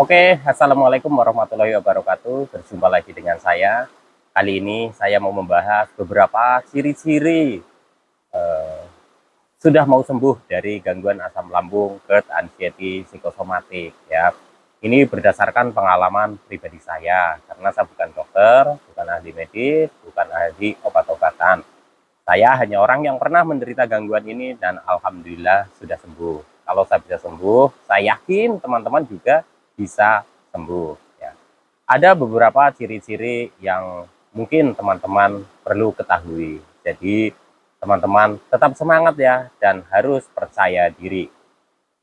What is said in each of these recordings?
Oke, assalamualaikum warahmatullahi wabarakatuh. Berjumpa lagi dengan saya. Kali ini saya mau membahas beberapa ciri-ciri eh, sudah mau sembuh dari gangguan asam lambung, GERD, anxiety, psikosomatik. Ya, ini berdasarkan pengalaman pribadi saya, karena saya bukan dokter, bukan ahli medis, bukan ahli obat-obatan. Saya hanya orang yang pernah menderita gangguan ini dan alhamdulillah sudah sembuh. Kalau saya bisa sembuh, saya yakin teman-teman juga bisa sembuh. Ya. Ada beberapa ciri-ciri yang mungkin teman-teman perlu ketahui. Jadi teman-teman tetap semangat ya dan harus percaya diri.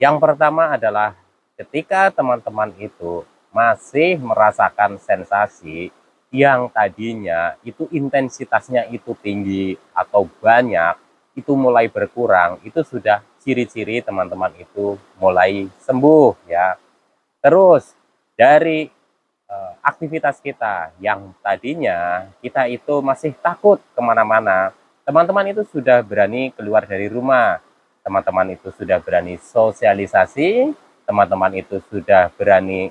Yang pertama adalah ketika teman-teman itu masih merasakan sensasi yang tadinya itu intensitasnya itu tinggi atau banyak, itu mulai berkurang, itu sudah ciri-ciri teman-teman itu mulai sembuh ya. Terus dari aktivitas kita yang tadinya kita itu masih takut kemana-mana, teman-teman itu sudah berani keluar dari rumah, teman-teman itu sudah berani sosialisasi, teman-teman itu sudah berani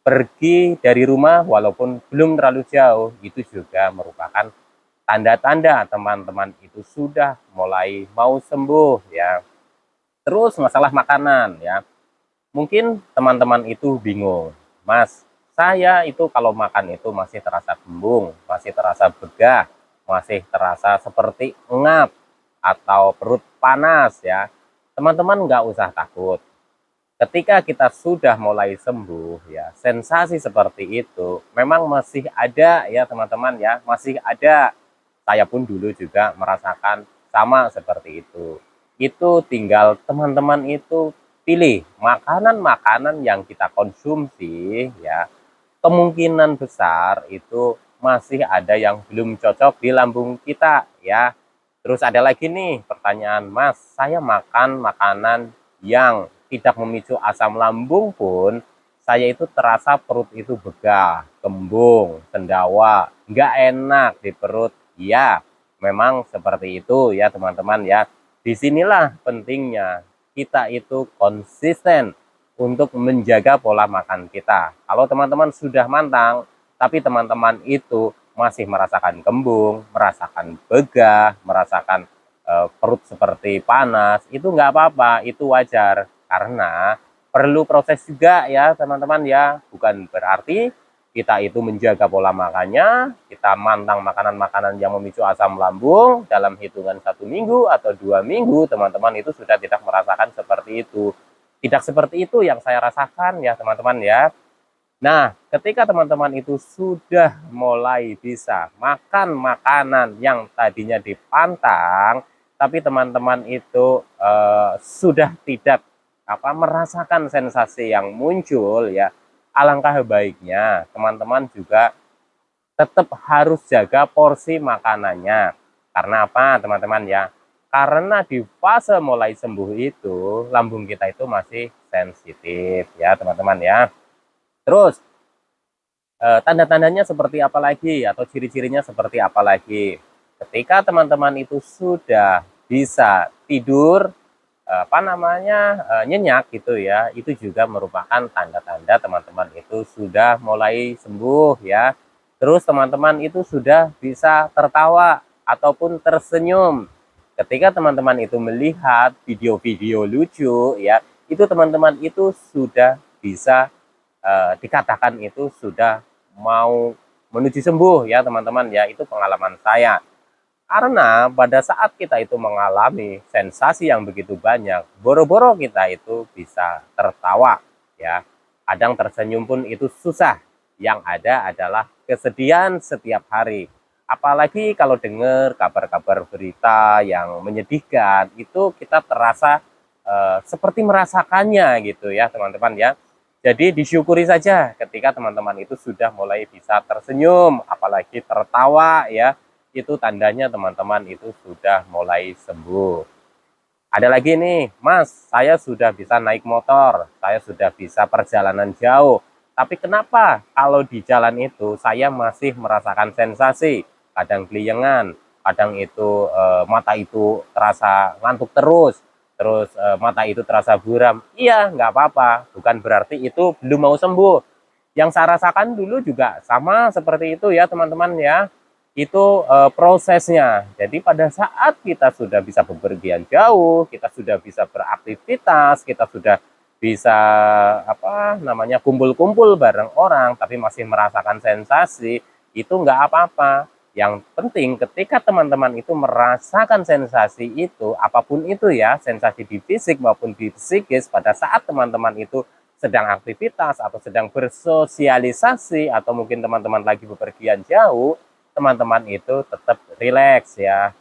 pergi dari rumah walaupun belum terlalu jauh, itu juga merupakan tanda-tanda teman-teman itu sudah mulai mau sembuh ya. Terus masalah makanan ya, mungkin teman-teman itu bingung, Mas, saya itu kalau makan itu masih terasa kembung, masih terasa begah, masih terasa seperti ngap atau perut panas ya. Teman-teman nggak usah takut. Ketika kita sudah mulai sembuh ya, sensasi seperti itu memang masih ada ya teman-teman ya, masih ada. Saya pun dulu juga merasakan sama seperti itu. Itu tinggal teman-teman itu pilih makanan-makanan yang kita konsumsi ya, kemungkinan besar itu masih ada yang belum cocok di lambung kita ya. Terus ada lagi nih pertanyaan, Mas, saya makan makanan yang tidak memicu asam lambung pun saya itu terasa perut itu begah, kembung, sendawa, nggak enak di perut. Ya, memang seperti itu ya teman-teman ya. Disinilah pentingnya kita itu konsisten untuk menjaga pola makan kita. Kalau teman-teman sudah mantang, tapi teman-teman itu masih merasakan kembung, merasakan begah, merasakan perut seperti panas, itu nggak apa-apa, itu wajar. Karena perlu proses juga ya teman-teman ya, bukan berarti kita itu menjaga pola makannya, kita mantang makanan-makanan yang memicu asam lambung dalam hitungan 1 minggu atau 2 minggu, teman-teman itu sudah tidak merasakan seperti itu. Tidak seperti itu yang saya rasakan ya teman-teman ya. Nah, ketika teman-teman itu sudah mulai bisa makan makanan yang tadinya dipantang, tapi teman-teman itu sudah tidak merasakan sensasi yang muncul ya, alangkah baiknya teman-teman juga tetap harus jaga porsi makanannya. Karena apa teman-teman ya? Karena di fase mulai sembuh itu lambung kita itu masih sensitif ya teman-teman ya. Terus tanda-tandanya seperti apa lagi atau ciri-cirinya seperti apa lagi? Ketika teman-teman itu sudah bisa tidur nyenyak gitu ya, itu juga merupakan tanda-tanda teman-teman itu sudah mulai sembuh ya. Terus teman-teman itu sudah bisa tertawa ataupun tersenyum. Ketika teman-teman itu melihat video-video lucu ya, itu teman-teman itu sudah bisa dikatakan itu sudah mau menuju sembuh ya teman-teman ya. Itu pengalaman saya. Karena pada saat kita itu mengalami sensasi yang begitu banyak, boro-boro kita itu bisa tertawa ya. Kadang tersenyum pun itu susah. Yang ada adalah kesedihan setiap hari. Apalagi kalau dengar kabar-kabar berita yang menyedihkan, itu kita terasa seperti merasakannya gitu ya teman-teman ya. Jadi disyukuri saja ketika teman-teman itu sudah mulai bisa tersenyum, apalagi tertawa ya, itu tandanya teman-teman itu sudah mulai sembuh. Ada lagi nih, Mas, saya sudah bisa naik motor, saya sudah bisa perjalanan jauh, tapi kenapa kalau di jalan itu saya masih merasakan sensasi, kadang keliengan, kadang itu mata itu terasa ngantuk terus, terus mata itu terasa buram, iya nggak apa-apa, bukan berarti itu belum mau sembuh. Yang saya rasakan dulu juga sama seperti itu ya teman-teman ya, itu prosesnya. Jadi pada saat kita sudah bisa bepergian jauh, kita sudah bisa beraktivitas, kita sudah bisa apa namanya kumpul-kumpul bareng orang, tapi masih merasakan sensasi, itu nggak apa-apa. Yang penting ketika teman-teman itu merasakan sensasi itu, apapun itu ya, sensasi di fisik maupun di psikis, pada saat teman-teman itu sedang aktivitas atau sedang bersosialisasi atau mungkin teman-teman lagi bepergian jauh, teman-teman itu tetap rileks ya.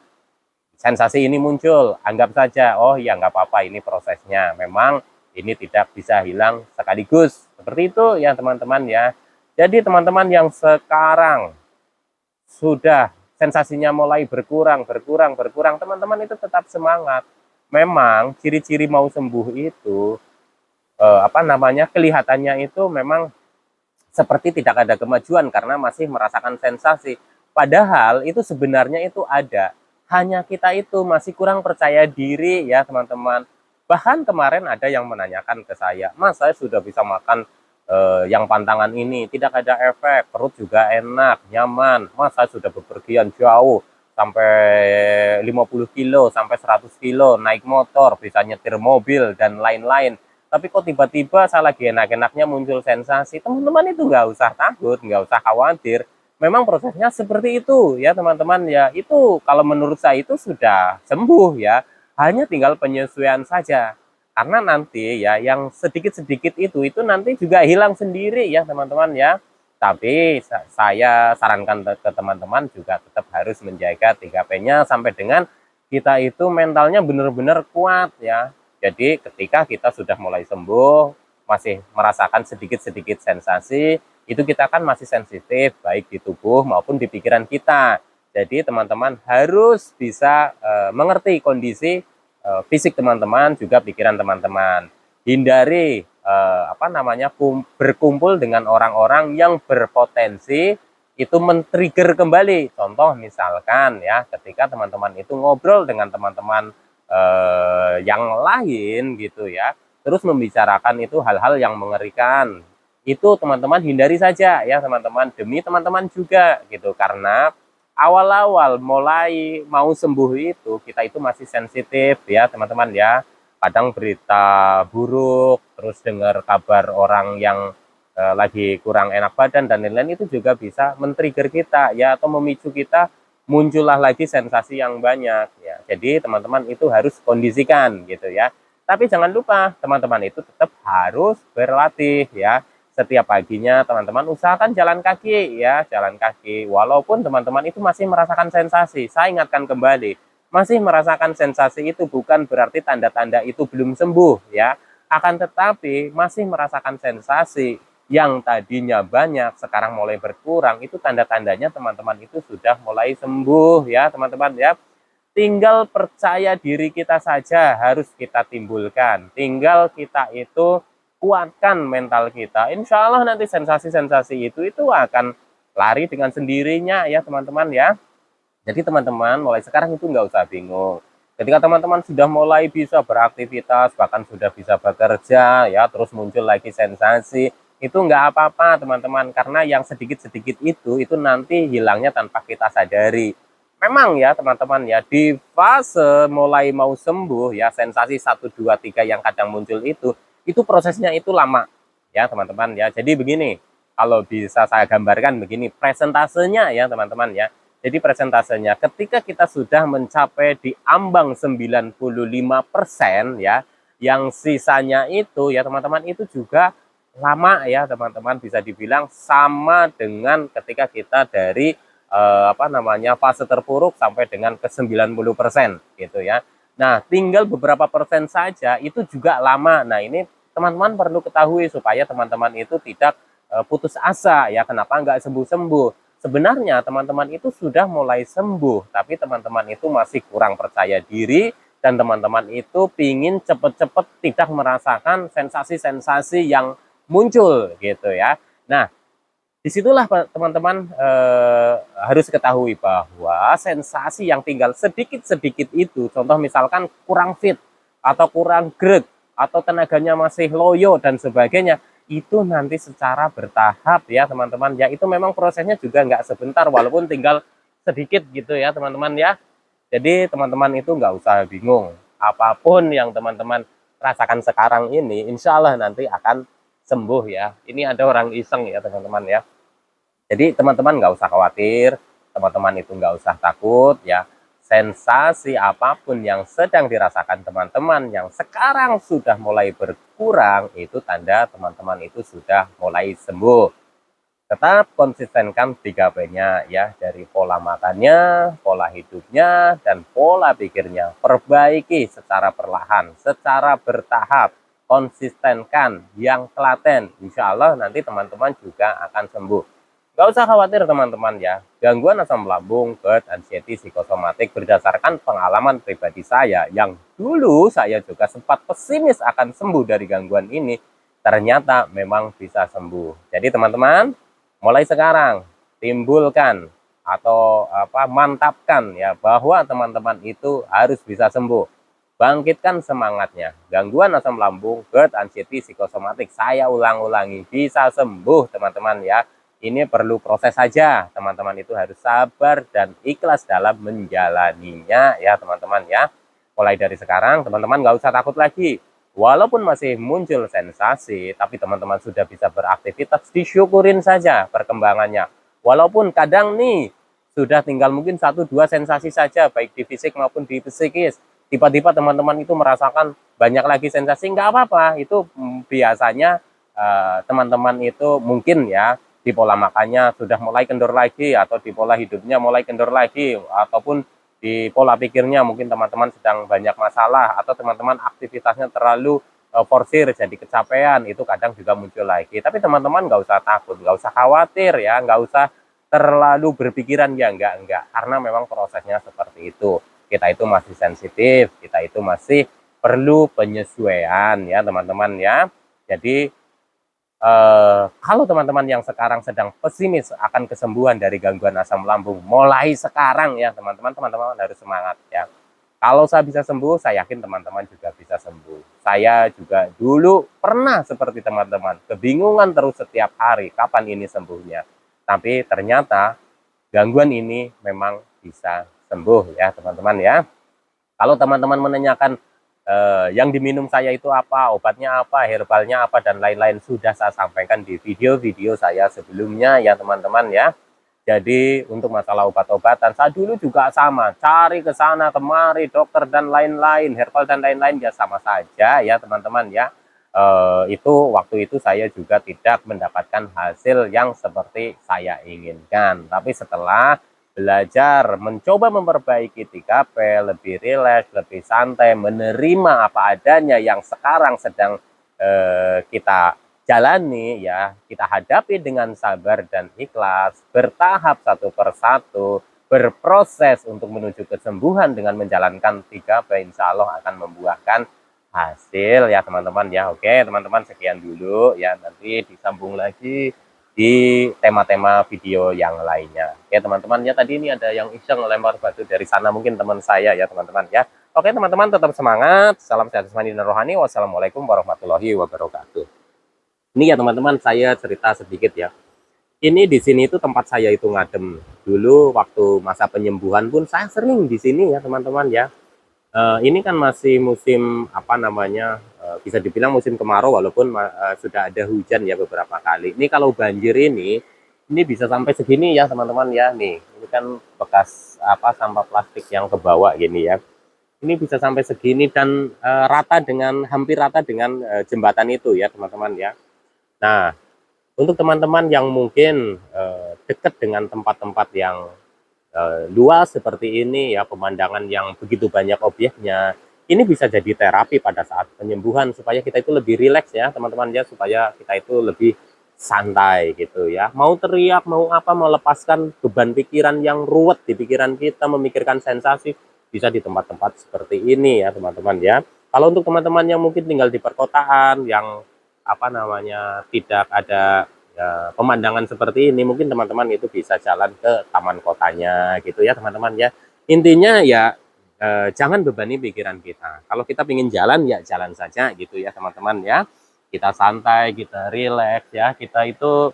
Sensasi ini muncul, anggap saja, oh ya nggak apa-apa, ini prosesnya. Memang ini tidak bisa hilang sekaligus. Seperti itu ya teman-teman ya. Jadi teman-teman yang sekarang sudah sensasinya mulai berkurang, teman-teman itu tetap semangat. Memang ciri-ciri mau sembuh itu apa namanya, kelihatannya itu memang seperti tidak ada kemajuan karena masih merasakan sensasi. Padahal itu sebenarnya itu ada. Hanya kita itu masih kurang percaya diri ya teman-teman. Bahkan kemarin ada yang menanyakan ke saya, Mas, saya sudah bisa makan yang pantangan ini, tidak ada efek, perut juga enak, nyaman. Mas, saya sudah bepergian jauh, sampai 50 kilo, sampai 100 kilo, naik motor, bisa nyetir mobil, dan lain-lain. Tapi kok tiba-tiba saya lagi enak-enaknya muncul sensasi. Teman-teman itu nggak usah takut, nggak usah khawatir. Memang prosesnya seperti itu ya teman-teman ya. Itu kalau menurut saya itu sudah sembuh ya. Hanya tinggal penyesuaian saja. Karena nanti ya yang sedikit-sedikit itu nanti juga hilang sendiri ya teman-teman ya. Tapi saya sarankan ke teman-teman juga tetap harus menjaga 3P-nya sampai dengan kita itu mentalnya benar-benar kuat ya. Jadi ketika kita sudah mulai sembuh, masih merasakan sedikit-sedikit sensasi, itu kita kan masih sensitif baik di tubuh maupun di pikiran kita. Jadi teman-teman harus bisa mengerti kondisi fisik teman-teman, juga pikiran teman-teman. Hindari apa namanya berkumpul dengan orang-orang yang berpotensi itu men-trigger kembali. Contoh misalkan ya, ketika teman-teman itu ngobrol dengan teman-teman yang lain gitu ya, terus membicarakan itu hal-hal yang mengerikan, itu teman-teman hindari saja ya teman-teman, demi teman-teman juga gitu. Karena awal-awal mulai mau sembuh itu kita itu masih sensitif ya teman-teman ya. Kadang berita buruk, terus dengar kabar orang yang lagi kurang enak badan dan lain-lain, itu juga bisa men-trigger kita ya, atau memicu kita muncullah lagi sensasi yang banyak ya. Jadi teman-teman itu harus kondisikan gitu ya. Tapi jangan lupa teman-teman itu tetap harus berlatih ya. Setiap paginya teman-teman usahakan jalan kaki ya, jalan kaki. Walaupun teman-teman itu masih merasakan sensasi, saya ingatkan kembali, masih merasakan sensasi itu bukan berarti tanda-tanda itu belum sembuh ya. Akan tetapi masih merasakan sensasi yang tadinya banyak sekarang mulai berkurang, itu tanda-tandanya teman-teman itu sudah mulai sembuh ya teman-teman ya. Tinggal percaya diri kita saja harus kita timbulkan. Tinggal kita itu kuatkan mental kita. Insya Allah nanti sensasi-sensasi itu akan lari dengan sendirinya ya teman-teman ya. Jadi teman-teman mulai sekarang itu nggak usah bingung. Ketika teman-teman sudah mulai bisa beraktivitas, bahkan sudah bisa bekerja ya, terus muncul lagi sensasi, itu nggak apa-apa teman-teman. Karena yang sedikit-sedikit itu nanti hilangnya tanpa kita sadari. Memang ya teman-teman ya, di fase mulai mau sembuh ya, sensasi 1, 2, 3 yang kadang muncul itu prosesnya itu lama ya teman-teman ya. Jadi begini, kalau bisa saya gambarkan begini presentasenya ya teman-teman ya. Jadi presentasenya ketika kita sudah mencapai di ambang 95% ya, yang sisanya itu ya teman-teman itu juga lama ya teman-teman, bisa dibilang sama dengan ketika kita dari apa namanya fase terpuruk sampai dengan ke 90% gitu ya. Nah, tinggal beberapa persen saja itu juga lama. Nah, ini teman-teman perlu ketahui supaya teman-teman itu tidak putus asa ya, kenapa nggak sembuh-sembuh. Sebenarnya teman-teman itu sudah mulai sembuh, tapi teman-teman itu masih kurang percaya diri, dan teman-teman itu pingin cepet-cepet tidak merasakan sensasi-sensasi yang muncul gitu ya. Nah, disitulah teman-teman harus ketahui bahwa sensasi yang tinggal sedikit-sedikit itu, contoh misalkan kurang fit, atau kurang greg, atau tenaganya masih loyo dan sebagainya, itu nanti secara bertahap ya teman-teman ya. Itu memang prosesnya juga nggak sebentar, walaupun tinggal sedikit gitu ya teman-teman ya. Jadi teman-teman itu nggak usah bingung, apapun yang teman-teman rasakan sekarang ini insya Allah nanti akan sembuh ya. Ini ada orang iseng ya teman-teman ya. Jadi teman-teman nggak usah khawatir, teman-teman itu nggak usah takut ya. Sensasi apapun yang sedang dirasakan teman-teman yang sekarang sudah mulai berkurang, itu tanda teman-teman itu sudah mulai sembuh. Tetap konsistenkan 3P-nya ya, dari pola makannya, pola hidupnya, dan pola pikirnya. Perbaiki secara perlahan, secara bertahap, konsistenkan yang telaten. Insya Allah nanti teman-teman juga akan sembuh. Gak usah khawatir teman-teman ya, gangguan asam lambung, GERD, anxiety, psikosomatik berdasarkan pengalaman pribadi saya yang dulu saya juga sempat pesimis akan sembuh dari gangguan ini, ternyata memang bisa sembuh. Jadi teman-teman, mulai sekarang timbulkan atau mantapkan ya bahwa teman-teman itu harus bisa sembuh. Bangkitkan semangatnya. Gangguan asam lambung, GERD, anxiety, psikosomatik, saya ulang-ulangi, bisa sembuh teman-teman ya. Ini perlu proses saja, teman-teman itu harus sabar dan ikhlas dalam menjalaninya ya teman-teman ya. Mulai dari sekarang teman-teman nggak usah takut lagi. Walaupun masih muncul sensasi, tapi teman-teman sudah bisa beraktivitas, disyukurin saja perkembangannya. Walaupun kadang nih sudah tinggal mungkin 1-2 sensasi saja, baik di fisik maupun di psikis. Tiba-tiba teman-teman itu merasakan banyak lagi sensasi, nggak apa-apa. Itu biasanya teman-teman itu mungkin ya di pola makannya sudah mulai kendor lagi, atau di pola hidupnya mulai kendor lagi, ataupun di pola pikirnya mungkin teman-teman sedang banyak masalah, atau teman-teman aktivitasnya terlalu forsir jadi kecapean, itu kadang juga muncul lagi. Tapi teman-teman nggak usah takut, nggak usah khawatir ya, nggak usah terlalu berpikiran ya, enggak, karena memang prosesnya seperti itu. Kita itu masih sensitif, kita itu masih perlu penyesuaian ya teman-teman ya. Jadi kalau teman-teman yang sekarang sedang pesimis akan kesembuhan dari gangguan asam lambung, mulai sekarang ya teman-teman harus semangat ya. Kalau saya bisa sembuh, saya yakin teman-teman juga bisa sembuh. Saya juga dulu pernah seperti teman-teman, kebingungan terus setiap hari, kapan ini sembuhnya. Tapi ternyata gangguan ini memang bisa sembuh ya teman-teman ya. Kalau teman-teman menanyakan yang diminum saya itu apa, obatnya apa, herbalnya apa, dan lain-lain, sudah saya sampaikan di video-video saya sebelumnya ya teman-teman ya. Jadi untuk masalah obat-obatan, saya dulu juga sama, cari ke sana kemari, dokter dan lain-lain, herbal dan lain-lain, ya sama saja ya teman-teman ya. Itu waktu itu saya juga tidak mendapatkan hasil yang seperti saya inginkan. Tapi setelah belajar, mencoba memperbaiki 3P, lebih rileks, lebih santai, menerima apa adanya yang sekarang sedang kita jalani ya, kita hadapi dengan sabar dan ikhlas, bertahap satu persatu, berproses untuk menuju kesembuhan dengan menjalankan 3P, insya Allah akan membuahkan hasil ya teman-teman ya. Oke teman-teman, sekian dulu ya, nanti disambung lagi di tema-tema video yang lainnya. Oke teman-teman ya, tadi ini ada yang iseng lempar batu dari sana, mungkin teman saya ya teman-teman ya. Oke teman-teman, tetap semangat, salam sehat jasmani dan rohani, wassalamualaikum warahmatullahi wabarakatuh. Ini ya teman-teman, saya cerita sedikit ya. Ini di sini itu tempat saya itu ngadem. Dulu waktu masa penyembuhan pun saya sering di sini ya teman-teman ya. Ini kan masih musim bisa dibilang musim kemarau, walaupun sudah ada hujan ya beberapa kali. Ini kalau banjir ini bisa sampai segini ya teman-teman ya. Nih, ini kan bekas sampah plastik yang ke bawah gini ya. Ini bisa sampai segini dan hampir rata dengan jembatan itu ya teman-teman ya. Nah, untuk teman-teman yang mungkin dekat dengan tempat-tempat yang luas seperti ini ya, pemandangan yang begitu banyak objeknya, ini bisa jadi terapi pada saat penyembuhan, supaya kita itu lebih rileks ya teman-teman ya, supaya kita itu lebih santai gitu ya. Mau teriak, mau apa, mau lepaskan beban pikiran yang ruwet di pikiran kita, memikirkan sensasi, bisa di tempat-tempat seperti ini ya teman-teman ya. Kalau untuk teman-teman yang mungkin tinggal di perkotaan, yang tidak ada pemandangan seperti ini, mungkin teman-teman itu bisa jalan ke taman kotanya gitu ya teman-teman ya. Intinya ya jangan bebani pikiran kita. Kalau kita ingin jalan, ya jalan saja gitu ya teman-teman ya. Kita santai, kita rileks ya. Kita itu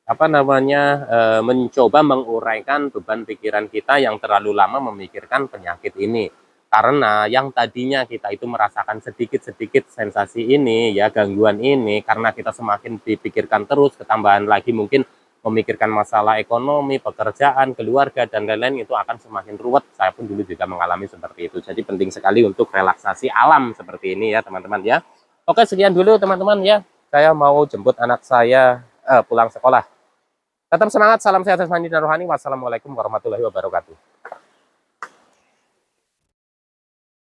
apa namanya mencoba menguraikan beban pikiran kita yang terlalu lama memikirkan penyakit ini. Karena yang tadinya kita itu merasakan sedikit-sedikit sensasi ini ya, gangguan ini, karena kita semakin dipikirkan terus, ketambahan lagi mungkin memikirkan masalah ekonomi, pekerjaan, keluarga, dan lain-lain, itu akan semakin ruwet. Saya pun dulu juga mengalami seperti itu. Jadi penting sekali untuk relaksasi alam seperti ini ya teman-teman ya. Oke, sekian dulu teman-teman ya. Saya mau jemput anak saya pulang sekolah. Tetap semangat, salam sehat jasmani dan rohani. Wassalamualaikum warahmatullahi wabarakatuh.